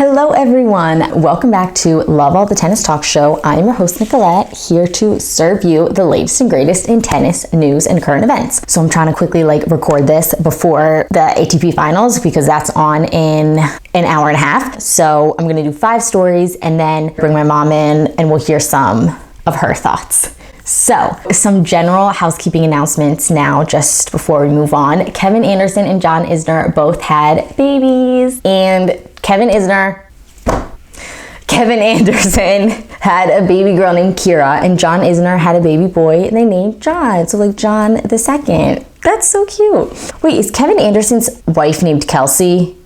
Hello everyone, welcome back to Love All the Tennis Talk Show. I'm your host Nicolette, here to serve you the latest and greatest in tennis news and current events. So I'm trying to quickly record this before the ATP Finals because that's on in an hour and a half. So I'm gonna do 5 stories and then bring my mom in and we'll hear some of her thoughts. So, some general housekeeping announcements now just before we move on. Kevin Anderson and John Isner both had babies, and Kevin Anderson had a baby girl named Kira, and John Isner had a baby boy and they named John. So John the second. That's so cute. Wait, is Kevin Anderson's wife named Kelsey?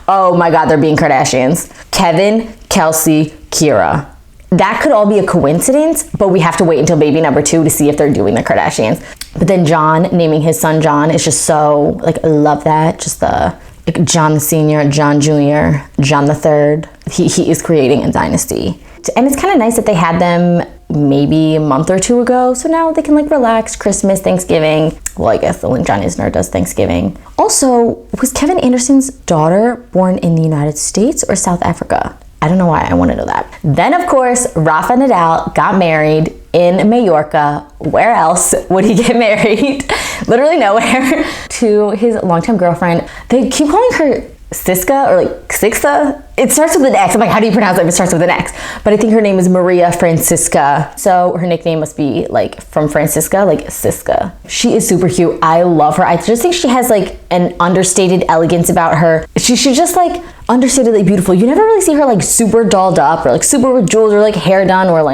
Oh my God, they're being Kardashians. Kevin, Kelsey, Kira. That could all be a coincidence, but we have to wait until baby number 2 to see if they're doing the Kardashians. But then John, naming his son John, is just so, I love that. Just the John the Senior, John Jr., John the Third. He is creating a dynasty. And it's kind of nice that they had them maybe a month or 2 ago. So now they can relax, Christmas, Thanksgiving. Well, I guess when John Isner does Thanksgiving. Also, was Kevin Anderson's daughter born in the United States or South Africa? I don't know why I want to know that. Then, of course, Rafael Nadal got married in Mallorca. Where else would he get married? Literally nowhere. To his longtime girlfriend. They keep calling her Sascha or Sixa. It starts with an X. I'm how do you pronounce it? It starts with an X. But I think her name is Maria Francisca. So her nickname must be from Francisca, Siska. She is super cute. I love her. I just think she has an understated elegance about her. She's just understatedly beautiful. You never really see her super dolled up or super with jewels or hair done or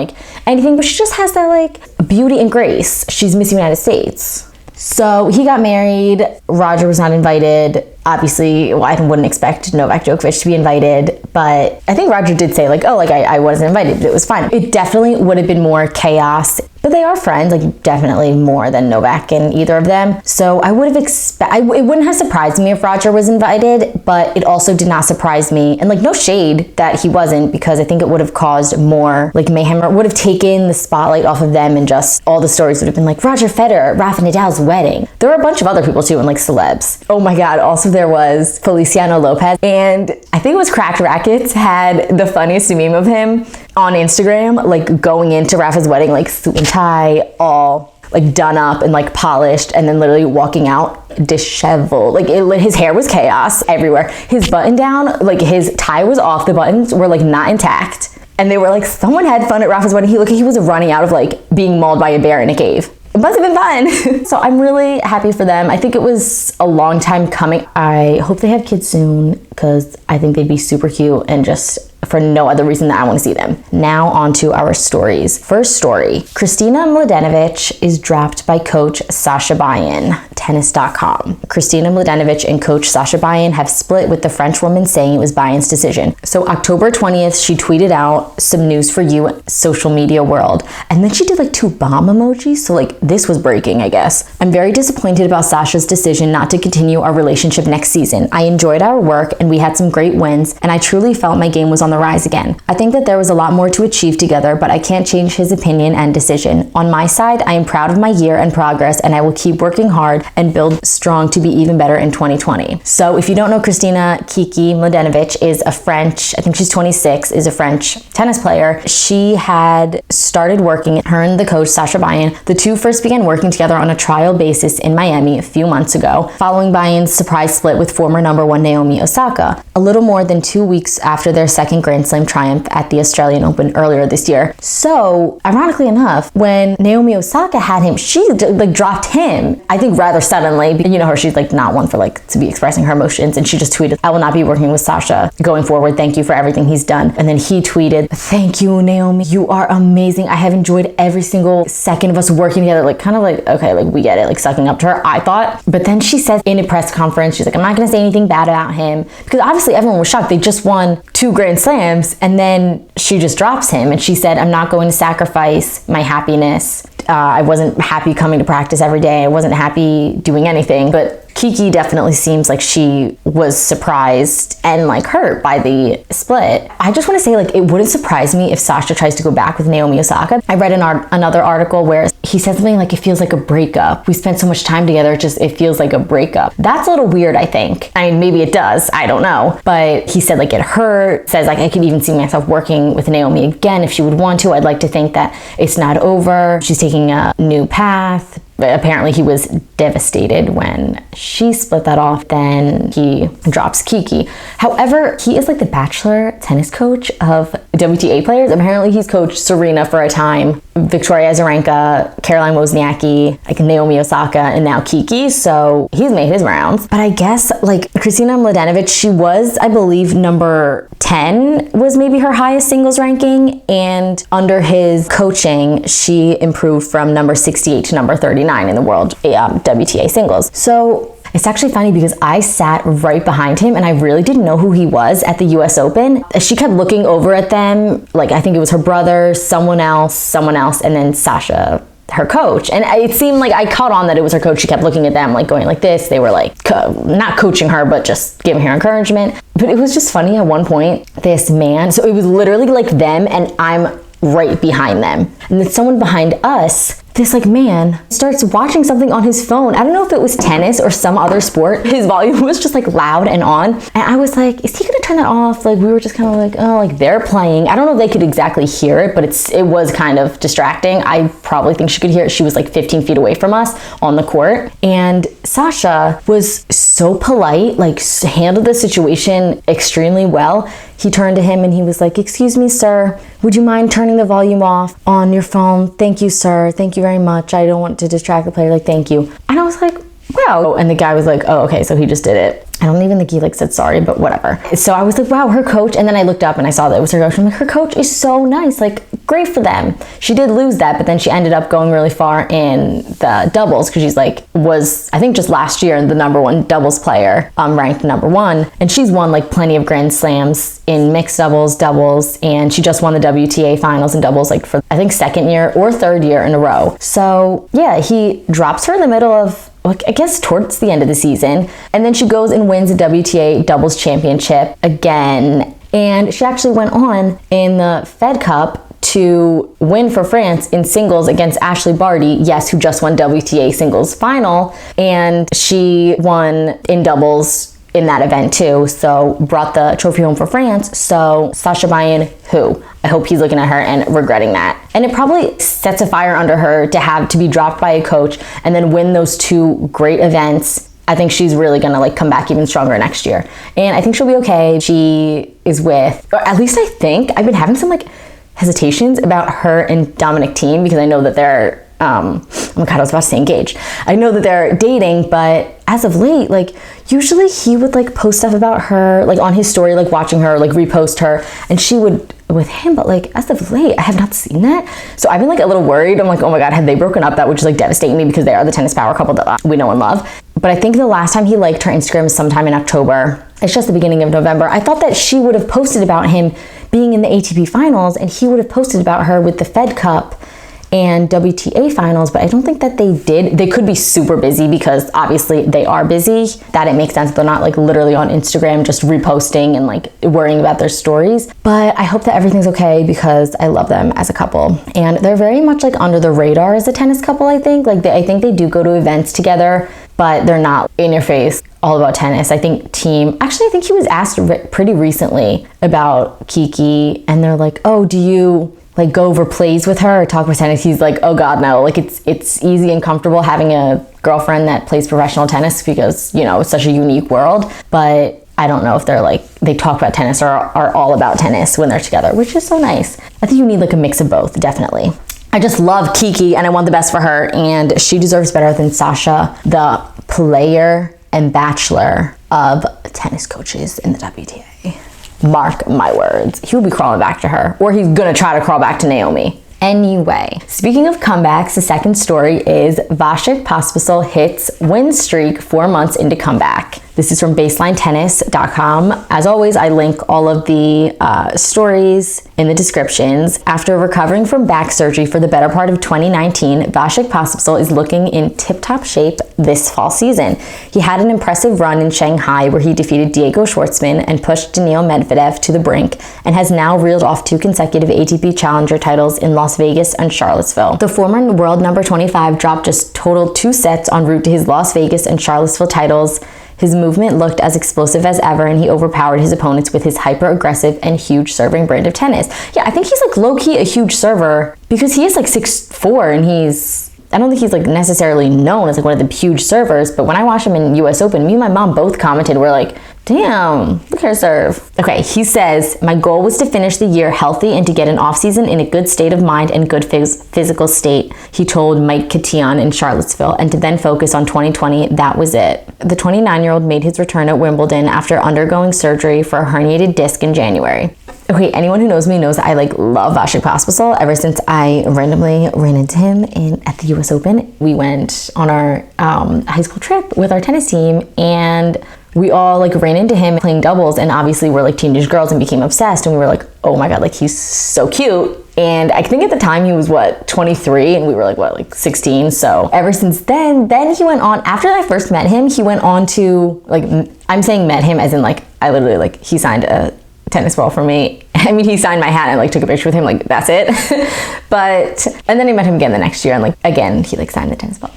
anything, but she just has that beauty and grace. She's Miss United States. So he got married. Roger was not invited. Obviously, I wouldn't expect Novak Djokovic to be invited, but I think Roger did say I wasn't invited. It was fine. It definitely would have been more chaos, but they are friends, definitely more than Novak and either of them. So I would have it wouldn't have surprised me if Roger was invited, but it also did not surprise me. And no shade that he wasn't, because I think it would have caused more mayhem, or would have taken the spotlight off of them, and just all the stories would have been Roger Federer, Rafa Nadal's wedding. There were a bunch of other people too, and celebs. Oh my God, also there was Feliciano Lopez, and I think it was Cracked Rackets had the funniest meme of him on Instagram, going into Rafa's wedding, suit and tie, all done up and polished, and then literally walking out disheveled. His hair was chaos everywhere. His button down, his tie was off, the buttons were not intact, and they were someone had fun at Rafa's wedding. He was running out of being mauled by a bear in a cave. It must have been fun. So I'm really happy for them. I think it was a long time coming. I hope they have kids soon, because I think they'd be super cute, and just for no other reason that I want to see them. Now on to our stories. First story, Kristina Mladenovic is dropped by coach Sascha Bajin, tennis.com. Kristina Mladenovic and coach Sascha Bajin have split, with the French woman saying it was Bajin's decision. So October 20th, she tweeted out some news for you, social media world. And then she did 2 bomb emojis. So this was breaking, I guess. I'm very disappointed about Sascha's decision not to continue our relationship next season. I enjoyed our work and we had some great wins, and I truly felt my game was on the rise again. I think that there was a lot more to achieve together, but I can't change his opinion and decision. On my side, I am proud of my year and progress, and I will keep working hard and build strong to be even better in 2020. So if you don't know, Kristina Kiki Mladenovic is a French, I think she's 26, is a French tennis player. She had started working, her and the coach Sascha Bajin, the two first began working together on a trial basis in Miami a few months ago, following Bajin's surprise split with former number 1 Naomi Osaka, a little more than 2 weeks after their second Grand Slam triumph at the Australian Open earlier this year. So, ironically enough, when Naomi Osaka had him, she dropped him, I think rather suddenly. You know her, she's not one for to be expressing her emotions, and she just tweeted, "I will not be working with Sascha going forward. Thank you for everything he's done." And then he tweeted, "Thank you, Naomi. You are amazing. I have enjoyed every single second of us working together." Okay, we get it, sucking up to her, I thought. But then she said in a press conference, she's "I'm not gonna say anything bad about him," because obviously everyone was shocked. They just won 2 Grand Slams, and then she just drops him, and she said, "I'm not going to sacrifice my happiness. I wasn't happy coming to practice every day. I wasn't happy doing anything, but Kiki definitely seems like she was surprised and like hurt by the split. I just want to say, like, it wouldn't surprise me if Sascha tries to go back with Naomi Osaka. I read another article where he said something like, it feels like a breakup. We spent so much time together, it feels like a breakup. That's a little weird, I think. I mean, maybe it does, I don't know. But he said like it hurt, says like I could even see myself working with Naomi again if she would want to. I'd like to think that it's not over. She's taking a new path. But apparently he was devastated when she split that off. Then he drops Kiki. However, he is like the bachelor tennis coach of WTA players. Apparently he's coached Serena for a time, Victoria Azarenka, Caroline Wozniacki, like Naomi Osaka, and now Kiki. So he's made his rounds. But I guess like Kristina Mladenovic, she was, I believe, number 10 was maybe her highest singles ranking. And under his coaching, she improved from number 68 to number 39 in the world WTA singles. So it's actually funny because I sat right behind him and I really didn't know who he was at the US Open. She kept looking over at them, like I think it was her brother, someone else, and then Sascha, her coach. And it seemed like I caught on that it was her coach. She kept looking at them, like going like this. They were like not coaching her, but just giving her encouragement. But it was just funny at one point, this man, so it was literally like them and I'm right behind them. And then someone behind us, this like man starts watching something on his phone. I don't know if it was tennis or some other sport. His volume was just like loud and on. And I was like, is he gonna turn that off? Like we were just kind of like, oh, like they're playing. I don't know if they could exactly hear it, but it was kind of distracting. I probably think she could hear it. She was like 15 feet away from us on the court. And Sascha was so polite, like handled the situation extremely well. He turned to him and he was like, excuse me, sir, would you mind turning the volume off on your phone? Thank you, sir. Thank you very much. I don't want to distract the player. Like, thank you. And I was like, wow. And the guy was like, oh, okay. So he just did it. I don't even think he like said sorry, but whatever. So I was like, wow, her coach. And then I looked up and I saw that it was her coach. I'm like, her coach is so nice. Like, great for them. She did lose that, but then she ended up going really far in the doubles because she's like, was I think just last year the number one doubles player, ranked number one. And she's won like plenty of Grand Slams in mixed doubles, and she just won the WTA finals in doubles like for I think second year or third year in a row. So yeah, he drops her in the middle of, I guess towards the end of the season. And then she goes and wins the WTA doubles championship again. And she actually went on in the Fed Cup to win for France in singles against Ashley Barty, yes, who just won WTA singles final. And she won in doubles in that event too. So brought the trophy home for France. So Sascha Bajin, who I hope he's looking at her and regretting that. And it probably sets a fire under her to have to be dropped by a coach and then win those two great events. I think she's really gonna like come back even stronger next year. And I think she'll be okay. She is with, or at least I think, I've been having some like hesitations about her and Dominic Thiem because I know that they're, oh my God, I was about to say engaged. I know that they're dating, but as of late, like usually he would like post stuff about her, like on his story, like watching her, like repost her, and she would with him, but like as of late, I have not seen that. So I've been like a little worried. I'm like, oh my God, have they broken up? That would just like devastate me because they are the tennis power couple that we know and love. But I think the last time he liked her Instagram was sometime in October. It's just the beginning of November. I thought that she would have posted about him being in the ATP finals and he would have posted about her with the Fed Cup and WTA finals, but I don't think that they did. They could be super busy because obviously they are busy. That it makes sense. They're not like literally on Instagram just reposting and like worrying about their stories. But I hope that everything's okay because I love them as a couple. And they're very much like under the radar as a tennis couple, I think. Like I think they do go to events together, but they're not in your face all about tennis. I think Thiem, actually I think he was asked pretty recently about Kiki and they're like, oh, do you like go over plays with her or talk about tennis? He's like, oh God, no. Like it's easy and comfortable having a girlfriend that plays professional tennis because, you know, it's such a unique world. But I don't know if they're like, they talk about tennis or are all about tennis when they're together, which is so nice. I think you need like a mix of both, definitely. I just love Kiki and I want the best for her and she deserves better than Sascha, the player and bachelor of tennis coaches in the WTA. Mark my words. He will be crawling back to her, or he's gonna try to crawl back to Naomi. Anyway, speaking of comebacks, the second story is Vasek Pospisil hits win streak 4 months into comeback. This is from BaselineTennis.com. As always, I link all of the stories in the descriptions. After recovering from back surgery for the better part of 2019, Vasek Pospisil is looking in tip-top shape this fall season. He had an impressive run in Shanghai where he defeated Diego Schwartzman and pushed Daniil Medvedev to the brink, and has now reeled off 2 consecutive ATP Challenger titles in Las Vegas and Charlottesville. The former world number 25 dropped just total 2 sets en route to his Las Vegas and Charlottesville titles. His movement looked as explosive as ever, and he overpowered his opponents with his hyper-aggressive and huge serving brand of tennis. Yeah, I think he's like low-key a huge server because he is like 6'4", and I don't think he's like necessarily known as like one of the huge servers, but when I watched him in US Open, me and my mom both commented, we're like, damn, look at her serve. Okay, he says, my goal was to finish the year healthy and to get an off-season in a good state of mind and good physical state, he told Mike Catian in Charlottesville, and to then focus on 2020, that was it. The 29-year-old made his return at Wimbledon after undergoing surgery for a herniated disc in January. Okay, anyone who knows me knows I like love Vasek Pospisil. Ever since I randomly ran into him at the US Open, we went on our high school trip with our tennis team, and we all like ran into him playing doubles, and obviously we're like teenage girls and became obsessed, and we were like, oh my god, like he's so cute. And I think at the time he was 23, and we were like 16. So ever since then he went on, after I first met him, he went on to like, I'm saying met him as in like, I literally like, he signed a tennis ball for me. I mean, he signed my hat and like took a picture with him, like that's it. And then I met him again the next year, and like again he like signed the tennis ball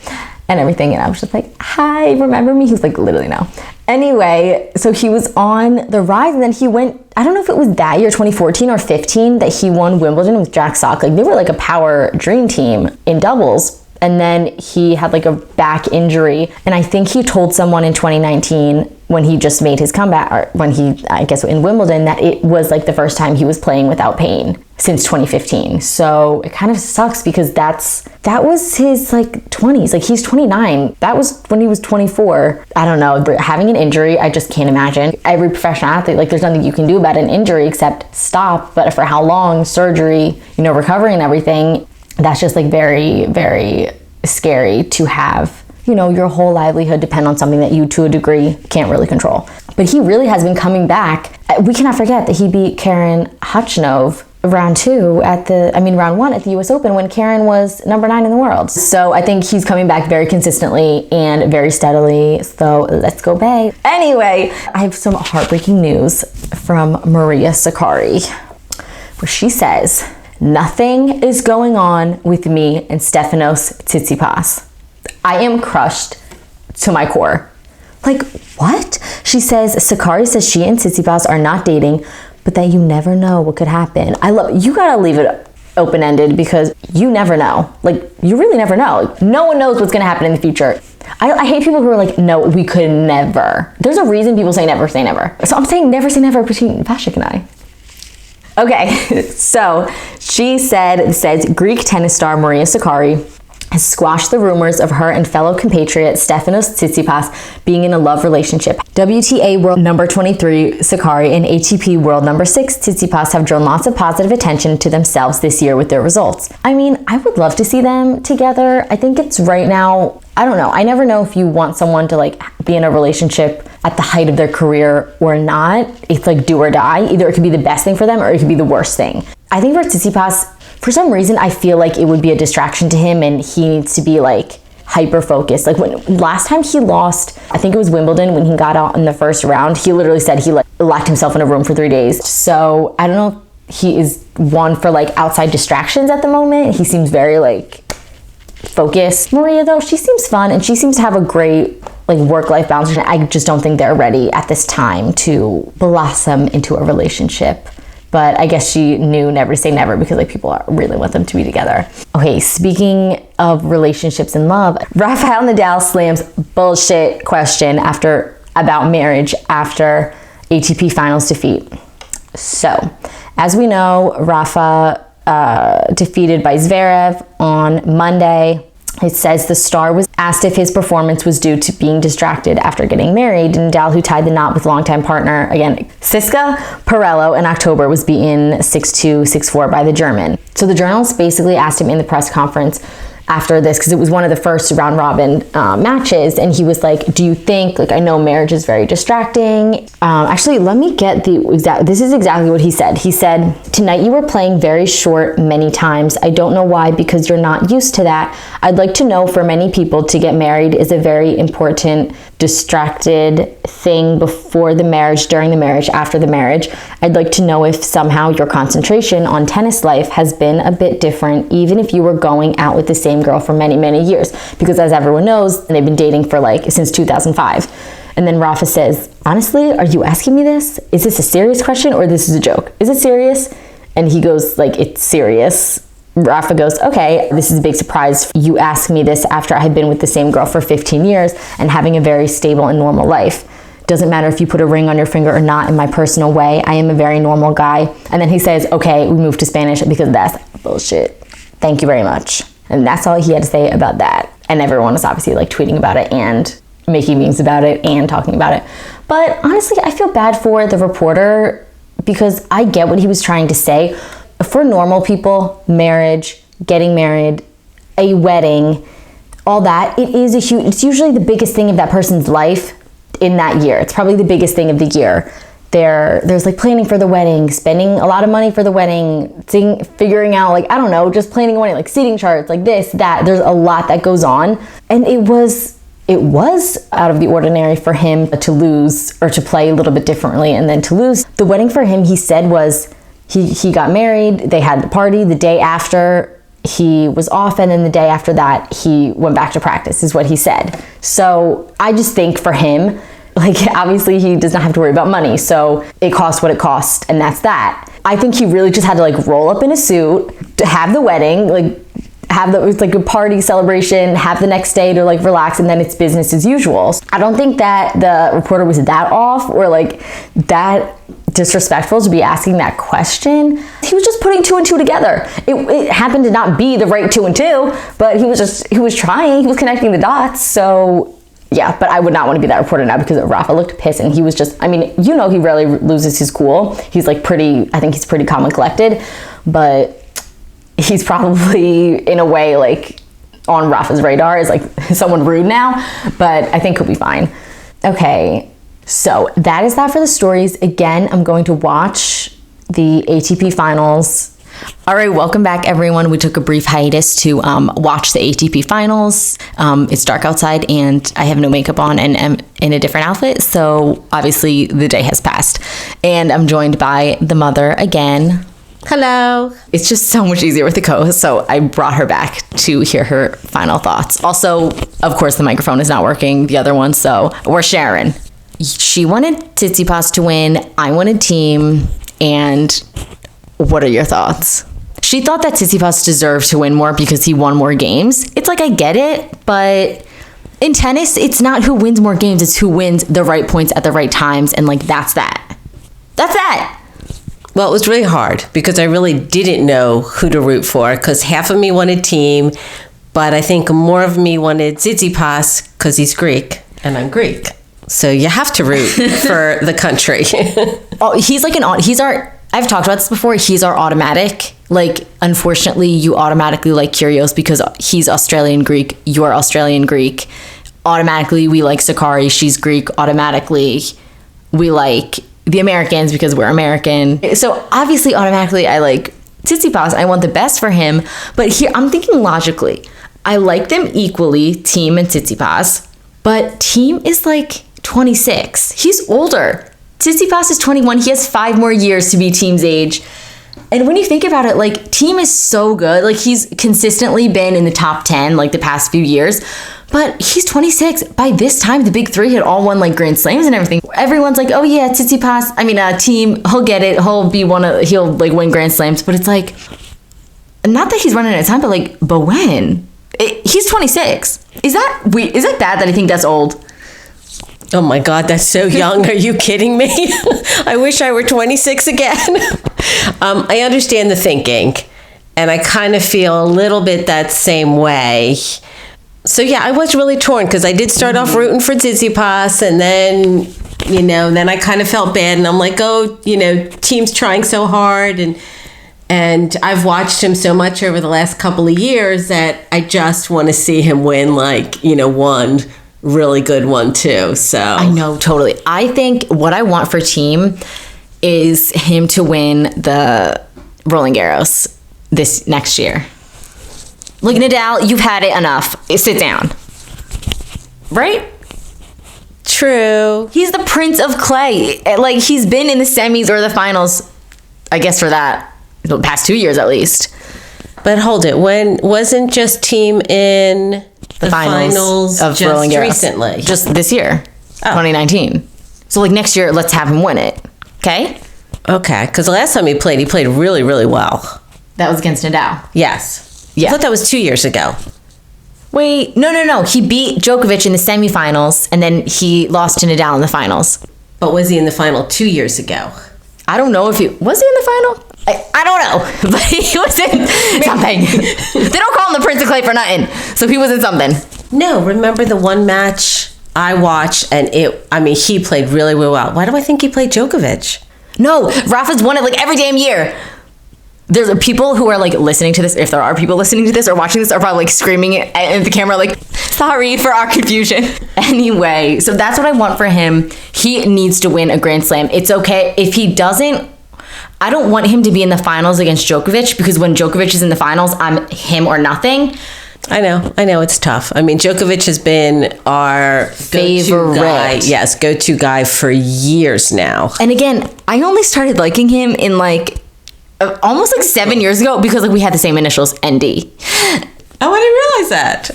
and everything, and I was just like, hi, remember me? He was like, literally no. Anyway, so he was on the rise, and then he went, I don't know if it was that year, 2014 or 15, that he won Wimbledon with Jack Sock. Like they were like a power dream team in doubles. And then he had like a back injury, and I think he told someone in 2019 when he just made his comeback, or when he, I guess in Wimbledon, that it was like the first time he was playing without pain since 2015. So it kind of sucks because that was his like 20s. Like he's 29. That was when he was 24. I don't know, having an injury, I just can't imagine. Every professional athlete, like there's nothing you can do about an injury except stop. But for how long, surgery, recovery and everything, that's just like very, very scary to have, your whole livelihood depend on something that you to a degree can't really control. But he really has been coming back. We cannot forget that he beat Karen Khachanov round 1 at the US Open when Karen was number 9 in the world. So I think he's coming back very consistently and very steadily. So let's go Bay. Anyway, I have some heartbreaking news from Maria Sakkari, where she says, nothing is going on with me and Stefanos Tsitsipas. I am crushed to my core. Like, what? She says, Sakkari says she and Tsitsipas are not dating, but that you never know what could happen. You gotta leave it open-ended because you never know. Like, you really never know. Like, no one knows what's gonna happen in the future. I hate people who are like, no, we could never. There's a reason people say never say never. So I'm saying never say never between Vasek and I. Okay, so she says Greek tennis star Maria Sakkari has squashed the rumors of her and fellow compatriot Stefanos Tsitsipas being in a love relationship. WTA World number 23 Sakkari and ATP World number 6 Tsitsipas have drawn lots of positive attention to themselves this year with their results. I mean, I would love to see them together. I think it's right now, I don't know. I never know if you want someone to like be in a relationship at the height of their career or not. It's like do or die. Either it could be the best thing for them or it could be the worst thing. I think for Tsitsipas, for some reason, I feel like it would be a distraction to him and he needs to be like hyper focused. Like when last time he lost, I think it was Wimbledon when he got out in the first round, he literally said he like locked himself in a room for 3 days. So I don't know if he is one for like outside distractions at the moment. He seems very like focused. Maria though, she seems fun and she seems to have a great like work-life balance. I just don't think they're ready at this time to blossom into a relationship. But I guess she knew never say never because like people really want them to be together. Okay, speaking of relationships and love, Rafael Nadal slams bullshit question about marriage after ATP Finals defeat. So, as we know, Rafa defeated by Zverev on Monday. It says the star was asked if his performance was due to being distracted after getting married. Nadal, who tied the knot with longtime partner, again, Sascha Parello in October, was beaten 6-2, 6-4 by the German. So the journalist basically asked him in the press conference, after this, because it was one of the first round robin matches, and he was like, do you think, like, I know marriage is very distracting. Actually, let me get this is exactly what he said. He said, tonight you were playing very short many times. I don't know why, because you're not used to that. I'd like to know, for many people, to get married is a very important, distracted thing before the marriage, during the marriage, after the marriage. I'd like to know if somehow your concentration on tennis life has been a bit different, even if you were going out with the same girl for many, many years. Because as everyone knows, they've been dating for since 2005. And then Rafa says, honestly, are you asking me this? Is this a serious question or this is a joke? Is it serious? And he goes it's serious. Rafa goes, okay, this is a big surprise. You asked me this after I had been with the same girl for 15 years and having a very stable and normal life. Doesn't matter if you put a ring on your finger or not. In my personal way, I am a very normal guy. And then he says, okay, we moved to Spanish because that's bullshit. Thank you very much. And that's all he had to say about that. And everyone was obviously tweeting about it and making memes about it and talking about it. But honestly, I feel bad for the reporter because I get what he was trying to say. For normal people, marriage, getting married, a wedding, all that, it's usually the biggest thing of that person's life in that year. It's probably the biggest thing of the year. There's planning for the wedding, spending a lot of money for the wedding, figuring out I don't know, just planning a wedding, seating charts, this, that. There's a lot that goes on. And it was out of the ordinary for him to lose or to play a little bit differently and then to lose. The wedding for him, he said, was he got married, they had the party, the day after he was off, and then the day after that he went back to practice, is what he said. So I just think for him, obviously he does not have to worry about money, so it cost what it cost, and that's that. I think he really just had to roll up in a suit to have the wedding, it's a party celebration, have the next day to relax, and then it's business as usual. I don't think that the reporter was that off or that disrespectful to be asking that question. He was just putting two and two together. It happened to not be the right 2 and 2, but he was trying, he was connecting the dots. So yeah, but I would not want to be that reporter now because Rafa looked pissed and he was just, he rarely loses his cool. He's I think he's pretty calm and collected, but he's probably in a way on Rafa's radar is someone rude now, but I think he'll be fine. Okay, so that is that for the stories. Again, I'm going to watch the ATP Finals. All right, welcome back, everyone. We took a brief hiatus to watch the ATP Finals. It's dark outside and I have no makeup on and am in a different outfit, so obviously the day has passed. And I'm joined by the mother again. Hello. It's just so much easier with the co-host, so I brought her back to hear her final thoughts. Also, of course, the microphone is not working, the other one, so we're sharing. She wanted Tsitsipas to win, I wanted Team, and what are your thoughts? She thought that Tsitsipas deserved to win more because he won more games. It's I get it, but in tennis, it's not who wins more games, it's who wins the right points at the right times, and that's that. That's that! Well, it was really hard because I really didn't know who to root for because half of me wanted Team, but I think more of me wanted Tsitsipas because he's Greek and I'm Greek. So you have to root for the country. Oh, I've talked about this before, he's our automatic. Unfortunately, you automatically like Kyrgios because he's Australian Greek, you're Australian Greek. Automatically, we like Sakkari, she's Greek. Automatically, we like the Americans because we're American. So obviously, automatically, I like Tsitsipas. I want the best for him. But here, I'm thinking logically. I like them equally, Team and Tsitsipas. But Team is 26. He's older. Tsitsipas is 21. He has 5 more years to be Team's age. And when you think about it, Team is so good. He's consistently been in the top 10, the past few years. But he's 26. By this time, the big three had all won, Grand Slams and everything. Everyone's oh yeah, Tsitsipas, Team, he'll get it. He'll win Grand Slams. But it's not that he's running out of time, but when? He's 26. Is that bad that I think that's old? Oh my God, that's so young. Are you kidding me? I wish I were 26 again. I understand the thinking, and I kind of feel a little bit that same way. So yeah, I was really torn because I did start off rooting for Tsitsipas, and then, then I kind of felt bad, and I'm oh, Team's trying so hard, and And I've watched him so much over the last couple of years that I just want to see him win, like, one really good one too. So I know, totally. I think what I want for Team is him to win the Roland Garros this next year. Like, Nadal, you've had it enough. Sit down. Right? True. He's the Prince of Clay. Like, he's been in the semis or the finals, I guess, for that. The past 2 years at least. But hold it, when wasn't just Team in the finals of just Roland Garros recently? Just this year, 2019. So like next year, let's have him win it. Okay? Okay, because the last time he played really, really well. That was against Nadal. Yes. Yeah. I thought that was 2 years ago. Wait, no. He beat Djokovic in the semifinals, and then he lost to Nadal in the finals. But was he in the final 2 years ago? I don't know if he... Was he in the final? I don't know, but he was in something. They don't call him the Prince of Clay for nothing. So he was in something. No, remember the one match I watched and he played really, really well. Why do I think he played Djokovic? No, Rafa's won it like every damn year. There's people who are like listening to this, if there are people listening to this or watching this, are probably like screaming at the camera like, sorry for our confusion. Anyway, so that's what I want for him. He needs to win a Grand Slam. It's okay if he doesn't. I don't want him to be in the finals against Djokovic, because when Djokovic is in the finals, I'm him or nothing. I know it's tough. I mean, Djokovic has been our favorite go-to guy for years now. And again, I only started liking him in like almost like 7 years ago, because like we had the same initials, ND. Oh, I didn't realize that.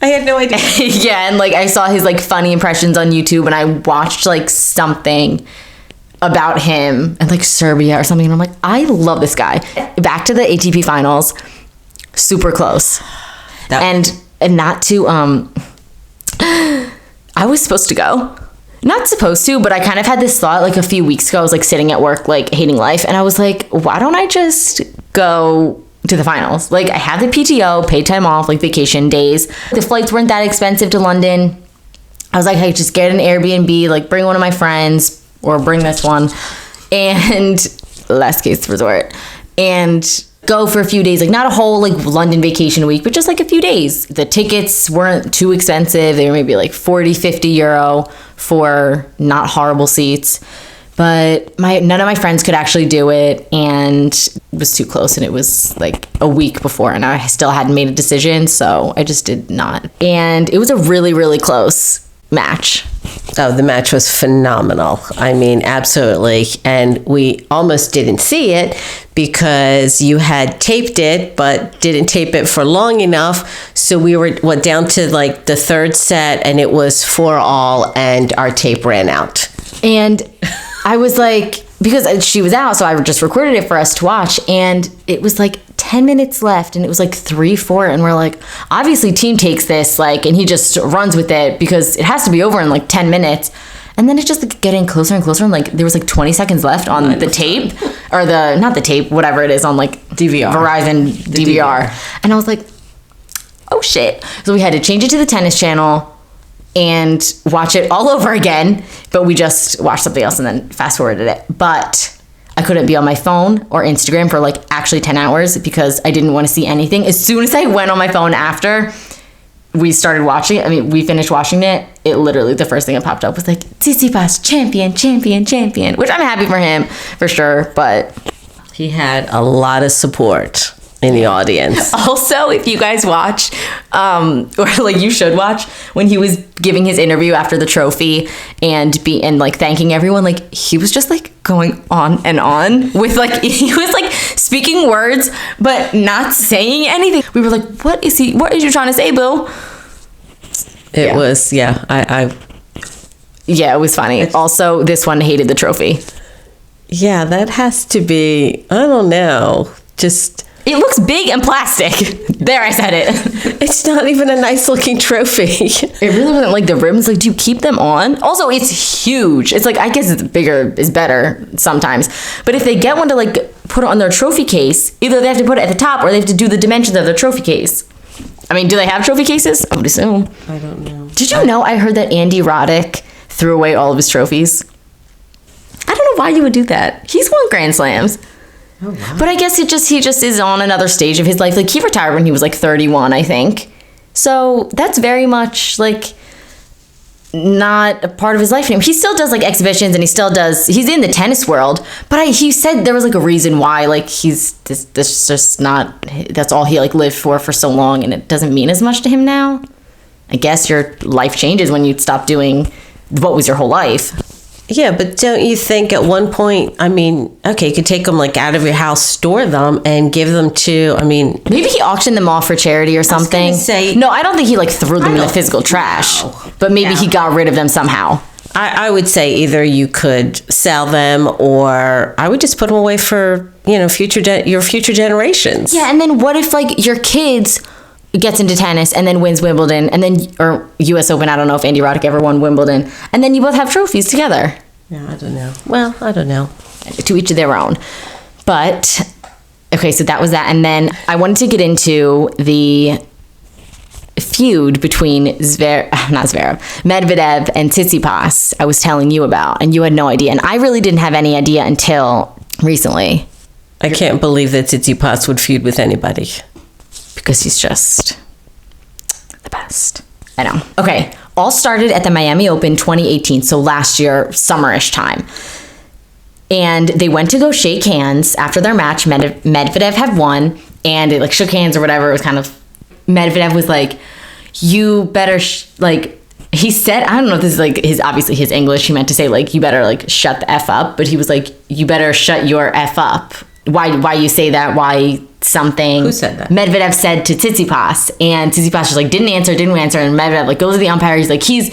I had no idea. Yeah, and like I saw his like funny impressions on YouTube, and I watched like something about him and like Serbia or something, and I'm like, I love this guy. Back to the ATP Finals, super close. And not to I was supposed to go. Not supposed to, but I kind of had this thought like a few weeks ago. I was like sitting at work like hating life, and I was like, why don't I just go to the finals? Like, I have the PTO, paid time off, like vacation days. The flights weren't that expensive to London. I was like, hey, just get an Airbnb, like bring one of my friends, or bring this one, and last case resort, and go for a few days. Like, not a whole like London vacation week, but just like a few days. The tickets weren't too expensive. They were maybe like 40-50 euro for not horrible seats, but none of my friends could actually do it, and it was too close, and it was like a week before, and I still hadn't made a decision, so I just did not. And it was a really, really close match. Oh, the match was phenomenal. I mean, absolutely. And we almost didn't see it because you had taped it, but didn't tape it for long enough. So we went down to like the third set, and it was 4-all, and our tape ran out. And I was like, because she was out, so I just recorded it for us to watch, and it was like 10 minutes left, and it was like 3-4, and we're like, obviously Team takes this, like, and he just runs with it because it has to be over in like 10 minutes. And then it's just like getting closer and closer, and like there was like 20 seconds left on the tape, or not the tape, whatever it is, on like DVR. Verizon DVR. And I was like, oh shit. So we had to change it to the tennis channel and watch it all over again, but we just watched something else and then fast forwarded it. But I couldn't be on my phone or Instagram for like actually 10 hours because I didn't want to see anything. As soon as I went on my phone after we started watching it, we finished watching it, it literally, the first thing that popped up was like, Tsitsipas, champion, which I'm happy for him, for sure, but he had a lot of support in the audience. Also, if you guys watch, or like you should watch, when he was giving his interview after the trophy and like thanking everyone, like he was just like going on and on with like, he was like speaking words but not saying anything. We were like, what is you trying to say, Bill? It was, yeah, it was funny. Also, this one hated the trophy. Yeah, that has to be, I don't know, just... It looks big and plastic. There, I said it. It's not even a nice looking trophy. It really wasn't like the ribbons. Like, do you keep them on? Also, it's huge. It's like, I guess it's bigger is better sometimes. But if they get one to like put it on their trophy case, either they have to put it at the top or they have to do the dimensions of their trophy case. I mean, do they have trophy cases? I would assume. I don't know. Did you know I heard that Andy Roddick threw away all of his trophies? I don't know why you would do that. He's won Grand Slams. Oh, wow. But I guess he just is on another stage of his life. Like, he retired when he was like 31, I think. So that's very much like not a part of his life anymore. He still does like exhibitions, and he's in the tennis world, but he said there was like a reason why, like, he's this just not, that's all he like lived for so long, and it doesn't mean as much to him now. I guess your life changes when you stop doing what was your whole life. Yeah, but don't you think at one point, I mean, okay, you could take them like out of your house, store them, and give them to, I mean... Maybe he auctioned them off for charity or something. I was gonna say... No, I don't think he like threw them in the physical trash. No. But maybe he got rid of them somehow. I would say either you could sell them, or I would just put them away for, you know, your future generations. Yeah, and then what if like your kids gets into tennis and then wins Wimbledon, and then, or US Open, I don't know if Andy Roddick ever won Wimbledon, and then you both have trophies together. Yeah, I don't know. Well, I don't know. To each of their own. But, okay, so that was that. And then I wanted to get into the feud between Medvedev and Tsitsipas I was telling you about, and you had no idea. And I really didn't have any idea until recently. I can't believe that Tsitsipas would feud with anybody. Because he's just the best. I know. Okay, all started at the Miami Open 2018, so last year, summerish time. And they went to go shake hands after their match. Medvedev had won, and they like shook hands or whatever. It was kind of, Medvedev was like, you better, he said, I don't know if this is like obviously his English. He meant to say like, you better like shut the F up. But he was like, you better shut your F up. Why you say that? Why something? Who said that? Medvedev said to Tsitsipas, and Tsitsipas just like didn't answer, and Medvedev like goes to the umpire. He's like, he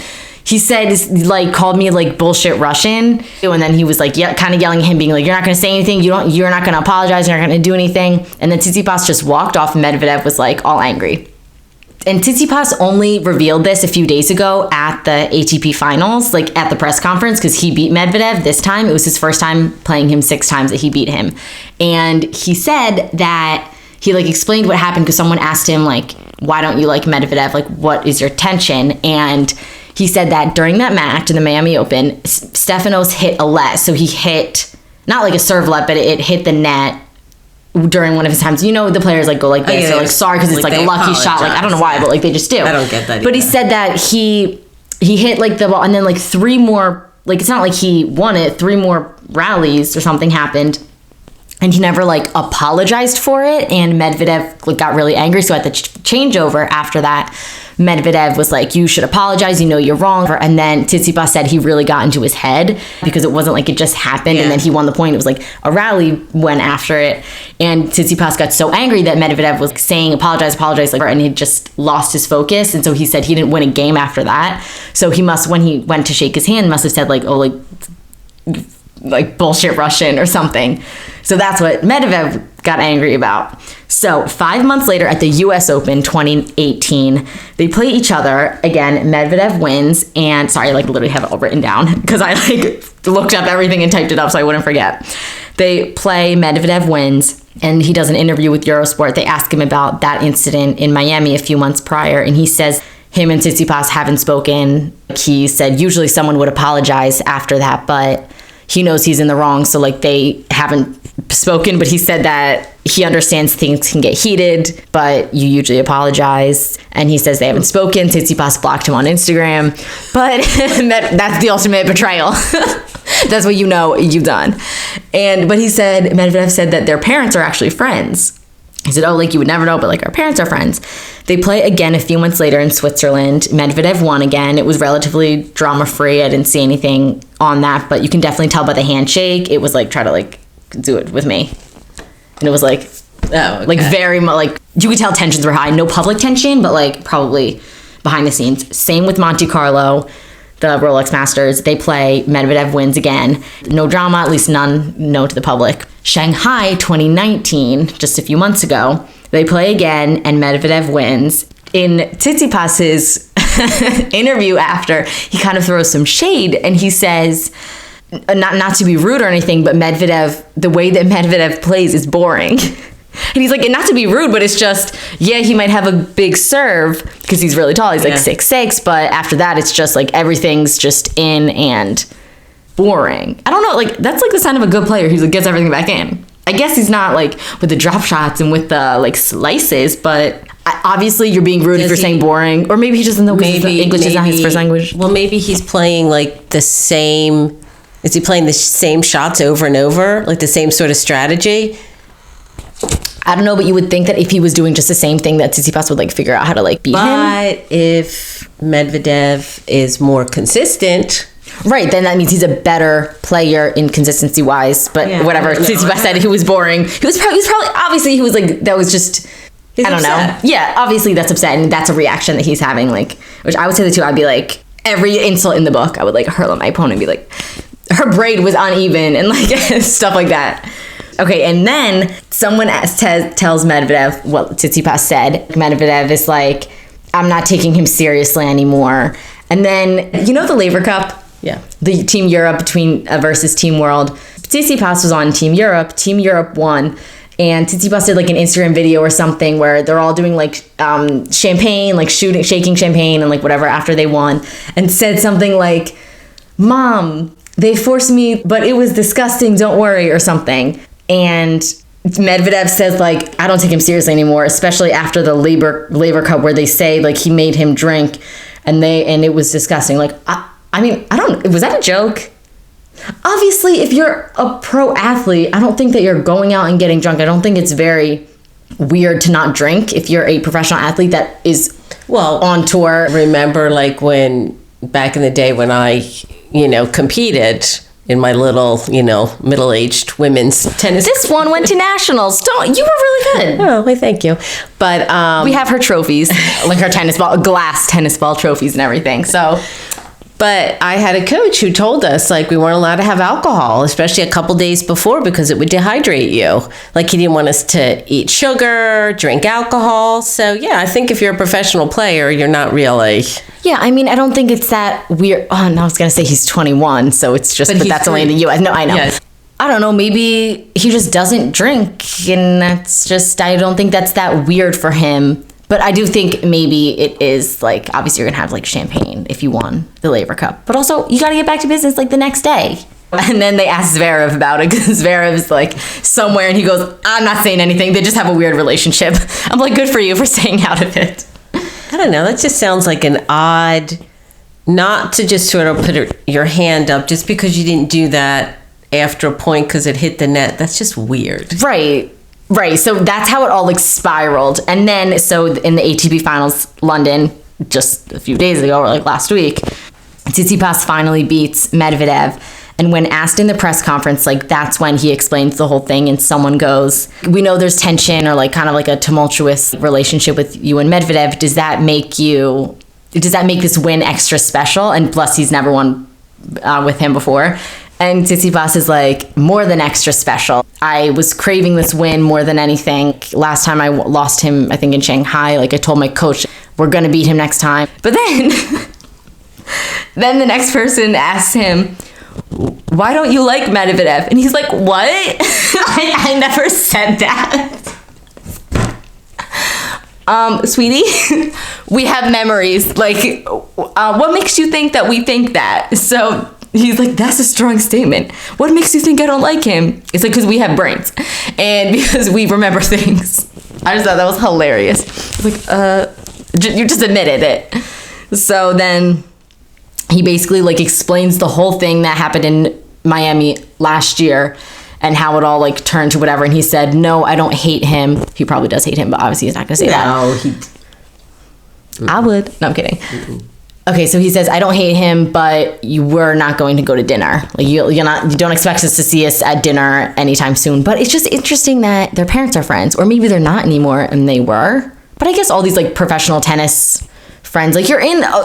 said like called me like bullshit Russian, and then he was like kind of yelling at him, being like, you're not gonna say anything, you're not gonna apologize, you're not gonna do anything. And then Tsitsipas just walked off, and Medvedev was like all angry. And Tsitsipas only revealed this a few days ago at the ATP Finals, like at the press conference, because he beat Medvedev this time. It was his first time playing him 6 times that he beat him. And he said that he like explained what happened because someone asked him like, why don't you like Medvedev? Like, what is your tension? And he said that during that match in the Miami Open, Stefanos hit a let. So he hit, not like a serve let, but it hit the net during one of his times. You know, the players like go like this, they're like sorry because it's like a lucky shot, like I don't know why, but like they just do. I don't get that either. But he said that he hit like the ball, and then like 3 more, like it's not like he won it, 3 more rallies or something happened, and he never like apologized for it, and Medvedev like got really angry. So at the changeover after that, Medvedev was like, you should apologize, you know you're wrong. And then Tsitsipas said he really got into his head because it wasn't like it just happened and then he won the point. It was like a rally went after it. And Tsitsipas got so angry that Medvedev was saying apologize, like, and he just lost his focus. And so he said he didn't win a game after that. So he must, when he went to shake his hand, must have said like, oh, like bullshit Russian or something. So that's what Medvedev got angry about. So 5 months later at the US Open 2018, they play each other again. Medvedev wins, and sorry, I like literally have it all written down because I like looked up everything and typed it up so I wouldn't forget. They play, Medvedev wins, and he does an interview with Eurosport. They ask him about that incident in Miami a few months prior, and he says him and Tsitsipas haven't spoken. He said usually someone would apologize after that, but he knows he's in the wrong, so like they haven't spoken. But he said that he understands things can get heated, but you usually apologize. And he says they haven't spoken. Tsitsipas blocked him on Instagram, but that's the ultimate betrayal. That's what you know you've done. But he said, Medvedev said that their parents are actually friends. He said, oh, like you would never know, but like our parents are friends. They play again a few months later in Switzerland. Medvedev won again. It was relatively drama-free. I didn't see anything on that, but you can definitely tell by the handshake. It was like, try to like do it with me. And it was like, like very much, like you could tell tensions were high. No public tension, but like probably behind the scenes. Same with Monte Carlo, the Rolex Masters. They play, Medvedev wins again. No drama, at least none known to the public. Shanghai 2019, just a few months ago, they play again and Medvedev wins. In Tsitsipas's interview after, he kind of throws some shade and he says, not to be rude or anything, but Medvedev, the way that Medvedev plays is boring. And he's like, and not to be rude, but it's just, yeah, he might have a big serve because he's really tall. He's like 6'6", but after that, it's just like everything's just in and boring. I don't know, like that's like the sign of a good player who like gets everything back in. I guess he's not like with the drop shots and with the like slices, but obviously you're being rude for saying boring, or maybe he doesn't know because English is not his first language. Well, maybe he's playing like the same. Is he playing the same shots over and over, like the same sort of strategy? I don't know, but you would think that if he was doing just the same thing, that Tsitsipas would like figure out how to like beat him. But if Medvedev is more consistent, right, then that means he's a better player in consistency wise. But whatever, Tsitsipas said he was boring. He was probably obviously he was like, that was just, I don't know. Yeah, obviously that's upset, and that's a reaction that he's having. Like, which I would say the two. I'd be like, every insult in the book, I would like hurl at my opponent and be like, her braid was uneven and like stuff like that. Okay, and then someone tells Medvedev what Tsitsipas said. Medvedev is like, I'm not taking him seriously anymore. And then, you know the Laver Cup? Yeah. The Team Europe versus Team World. Tsitsipas was on Team Europe. Team Europe won. And Tsitsipas did like an Instagram video or something where they're all doing like champagne, like shaking champagne and like whatever after they won. And said something like, Mom, they forced me, but it was disgusting, don't worry, or something. And Medvedev says like, I don't take him seriously anymore, especially after the Laver Cup where they say like he made him drink and it was disgusting. Like, I mean, was that a joke? Obviously, if you're a pro athlete, I don't think that you're going out and getting drunk. I don't think it's very weird to not drink if you're a professional athlete that is on tour. Remember like when back in the day when I, competed in my little, middle-aged women's tennis. This one went to nationals. You were really good. Oh, well, thank you. But we have her trophies, like her glass tennis ball trophies and everything. So, but I had a coach who told us like we weren't allowed to have alcohol, especially a couple days before, because it would dehydrate you. Like he didn't want us to eat sugar, drink alcohol. So yeah, I think if you're a professional player, you're not really. Yeah, I mean, I don't think it's that weird. Oh, no, I was going to say he's 21, so it's just, but that's only in the U.S. No, I know. Yes. I don't know, maybe he just doesn't drink, and that's just, I don't think that's that weird for him. But I do think maybe it is, like, obviously you're going to have, like, champagne if you won the Laver Cup. But also, you got to get back to business, like, the next day. And then they asked Zverev about it, because Zverev's, like, somewhere, and he goes, I'm not saying anything. They just have a weird relationship. I'm like, good for you for staying out of it. I don't know. That just sounds like an odd, not to just sort of put your hand up just because you didn't do that after a point because it hit the net. That's just weird. Right. So that's how it all like spiraled. And then, so in the ATP Finals, London, just a few days ago or like last week, Tsitsipas finally beats Medvedev. And when asked in the press conference, like that's when he explains the whole thing, and someone goes, we know there's tension or like kind of like a tumultuous relationship with you and Medvedev. Does that make this win extra special? And plus he's never won with him before. And Tsitsipas is like, more than extra special. I was craving this win more than anything. Last time I lost him, I think in Shanghai, like I told my coach, we're going to beat him next time. But then, then the next person asks him, why don't you like Medvedev? And he's like, what? I never said that. Sweetie, we have memories. Like, what makes you think that we think that? So he's like, that's a strong statement. What makes you think I don't like him? It's like, because we have brains. And because we remember things. I just thought that was hilarious. It's like, you just admitted it. So then he basically like explains the whole thing that happened in Miami last year and how it all like turned to whatever. And he said, no, I don't hate him. He probably does hate him, but obviously he's not going to say that. I would. No, I'm kidding. Okay, so he says, I don't hate him, but we're not going to go to dinner. Like you don't expect us to see us at dinner anytime soon. But it's just interesting that their parents are friends, or maybe they're not anymore and they were. But I guess all these like professional tennis friends, like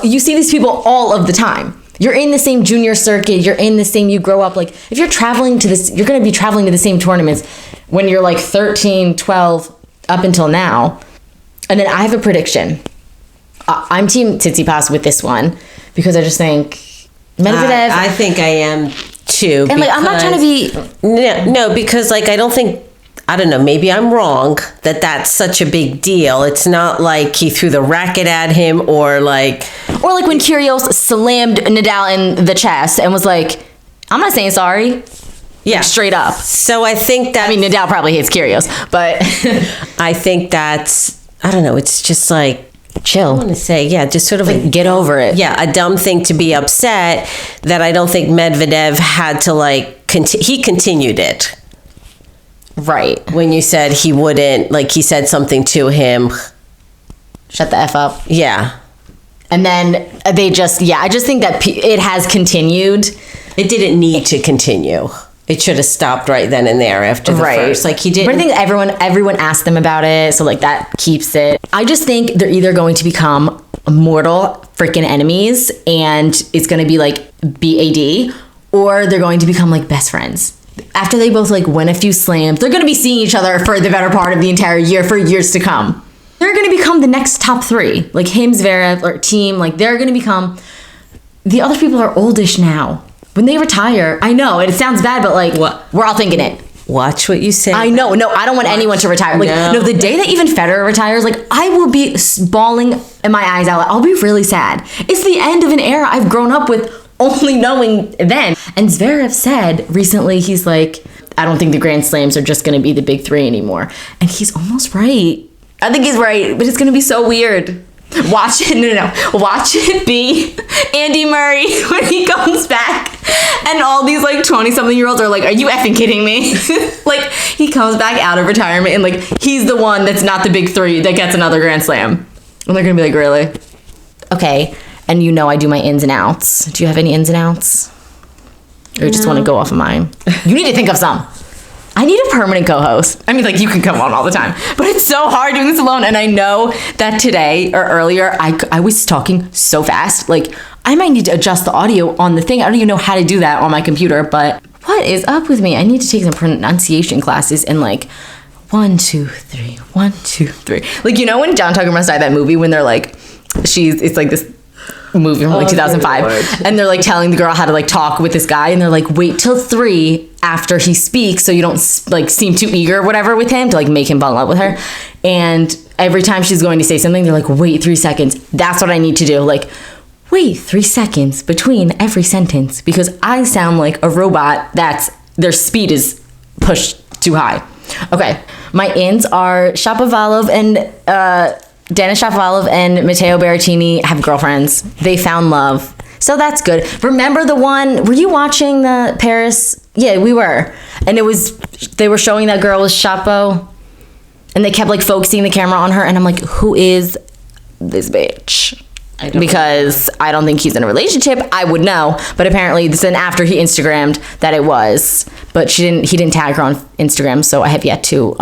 you see these people all of the time. You're in the same junior circuit. You grow up. Like if you're traveling to this, you're going to be traveling to the same tournaments when you're like 13, 12 up until now. And then I have a prediction. I'm team Tsitsipas with this one because I just think Medvedev. I think I am too. And like I'm not trying to be no, because like I don't know, maybe I'm wrong that that's such a big deal. It's not like he threw the racket at him or like when Kyrgios slammed Nadal in the chest and was like, I'm not saying sorry. Yeah. Straight up. So I think that... I mean, Nadal probably hates Kyrgios, but... I think that's... I don't know. It's just like... Chill. I want to say, yeah, just sort of like... Get over it. Yeah, a dumb thing to be upset that I don't think Medvedev had to like... he continued it. Right. When you said he wouldn't... Like, he said something to him... Shut the F up. Yeah. And then they just... Yeah, I just think that it has continued... It didn't need to continue. It should have stopped right then and there after the first. Like he did. But I think everyone asked them about it, so like that keeps it. I just think they're either going to become mortal freaking enemies, and it's going to be like BAD, or they're going to become like best friends. After they both like win a few slams, they're going to be seeing each other for the better part of the entire year for years to come. They're going to become the next top three, like him, Zverev, or team. Like they're going to become. The other people are oldish now. When they retire, I know it sounds bad, but like we're all thinking it. Watch what you say. I know. No, I don't want anyone to retire. Like no, the day that even Federer retires, like I will be bawling my eyes out. I'll be really sad. It's the end of an era I've grown up with, only knowing then. And Zverev said recently, he's like, I don't think the Grand Slams are just going to be the big three anymore, and he's almost right. I think he's right, but it's going to be so weird. Watch it, watch it be Andy Murray when he comes back, and all these like 20-something-year-olds are like, "Are you effing kidding me?" Like he comes back out of retirement and like he's the one that's not the big three that gets another Grand Slam, and they're gonna be like, "Really?" Okay, and you know I do my ins and outs. Do you have any ins and outs, or you just want to go off of mine? You need to think of some. I need a permanent co-host. I mean, like, you can come on all the time, but it's so hard doing this alone. And I know that today or earlier, I was talking so fast. Like, I might need to adjust the audio on the thing. I don't even know how to do that on my computer, but what is up with me? I need to take some pronunciation classes and like, 1, 2, 3, 1, 2, 3. Like, you know when John Tucker Must Die, that movie, when they're like, it's like this movie from like 2005, and they're like telling the girl how to like talk with this guy, and they're like, wait till 3 after he speaks so you don't like seem too eager or whatever with him to like make him fall in love with her. And every time she's going to say something, they're like, wait 3 seconds. That's what I need to do. Like, wait 3 seconds between every sentence, because I sound like a robot that's their speed is pushed too high. Okay, my ins are Shapovalov and Denis Shapovalov and Matteo Berrettini have girlfriends. They found love. So that's good. Remember the one, were you watching the Paris? Yeah, we were. And they were showing that girl was Chapo, and they kept like focusing the camera on her, and I'm like, who is this bitch? Because I don't think he's in a relationship. I would know, but apparently then after he Instagrammed that it was, but he didn't tag her on Instagram, so I have yet to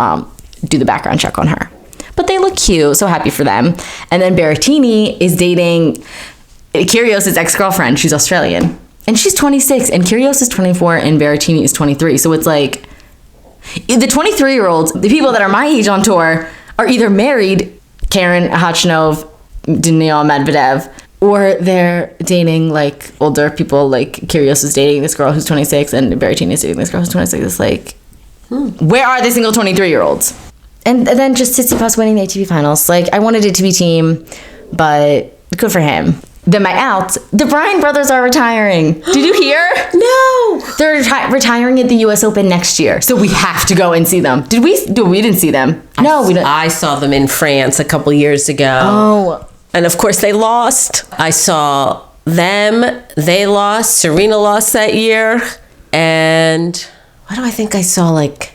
do the background check on her. But they look cute, so happy for them. And then Berrettini is dating Kyrgios' ex-girlfriend. She's Australian. And she's 26, and Kyrgios is 24, and Berrettini is 23. So it's like, the 23-year-olds, the people that are my age on tour, are either married, Karen Khachanov, Daniil Medvedev, or they're dating like older people, like Kyrgios is dating this girl who's 26, and Berrettini is dating this girl who's 26. It's like, where are the single 23-year-olds? And then just Tsitsipas winning the ATP Finals. Like, I wanted it to be team, but good for him. Then my outs, the Bryan brothers are retiring. Did you hear? No. They're retiring at the US Open next year. So we have to go and see them. Did we? We didn't see them. No, we didn't. I saw them in France a couple years ago. Oh. And of course they lost. I saw them. They lost. Serena lost that year. And what do I think I saw? Like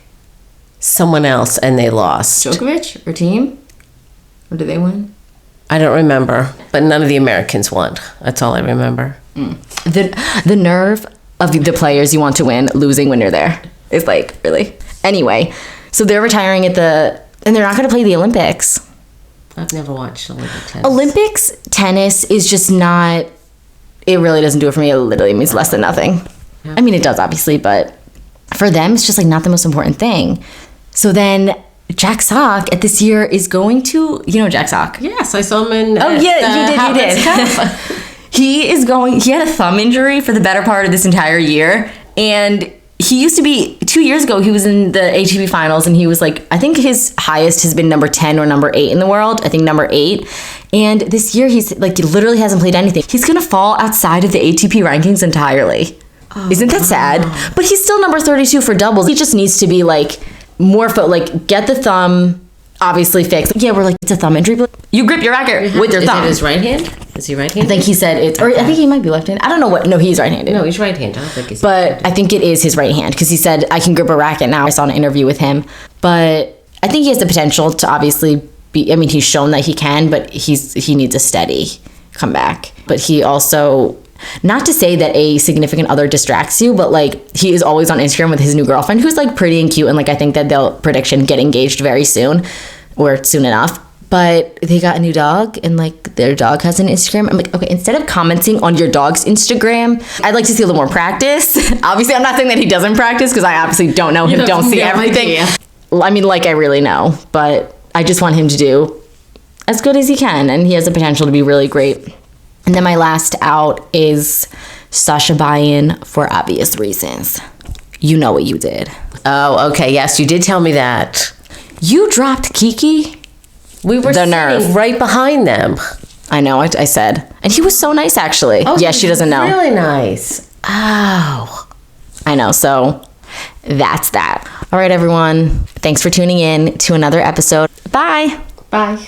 someone else, and they lost. Djokovic or team? Or did they win? I don't remember, but none of the Americans won. That's all I remember. The nerve of the players you want to win losing when you're there is like, really? Anyway, so they're retiring and they're not going to play the Olympics. I've never watched Olympic tennis. Olympics tennis is just not, it really doesn't do it for me. It literally means less than nothing. I mean, it does obviously, but for them, it's just like not the most important thing. So then Jack Sock at this year is going to, you know Jack Sock? Yes, I saw him in you did. He had a thumb injury for the better part of this entire year, and he used to be, 2 years ago, he was in the ATP Finals, and he was like, I think his highest has been number 10 or number 8 in the world. I think number 8. And this year, he's like, he literally hasn't played anything. He's going to fall outside of the ATP rankings entirely. Isn't that sad? But he's still number 32 for doubles. He just needs to be like more get the thumb obviously fixed. Yeah, we're like, it's a thumb injury, but you grip your racket with your thumb. Is it his right hand? Is he right-handed? I think he said it's, or I think he might be left-handed. I don't know what. No, he's right-handed. No, he's right-handed. I don't think he's But I think it is his right hand because he said, I can grip a racket now. I saw an interview with him. But I think he has the potential to obviously be, I mean, he's shown that he can, but he needs a steady comeback. But he also, not to say that a significant other distracts you, but like he is always on Instagram with his new girlfriend who's like pretty and cute. And like I think that they'll get engaged very soon or soon enough. But they got a new dog and like their dog has an Instagram. I'm like, okay, instead of commenting on your dog's Instagram, I'd like to see a little more practice. Obviously, I'm not saying that he doesn't practice because I obviously don't know him, don't see everything. Idea. I mean, like I really know, but I just want him to do as good as he can. And he has the potential to be really great. And then my last out is Sascha Bajin for obvious reasons. You know what you did. Oh, okay. Yes, you did tell me that. You dropped Kiki. We were sitting right behind them. I know, I said. And he was so nice, actually. Oh, yeah, she doesn't know. Really nice. Oh. I know, so that's that. All right, everyone. Thanks for tuning in to another episode. Bye. Bye.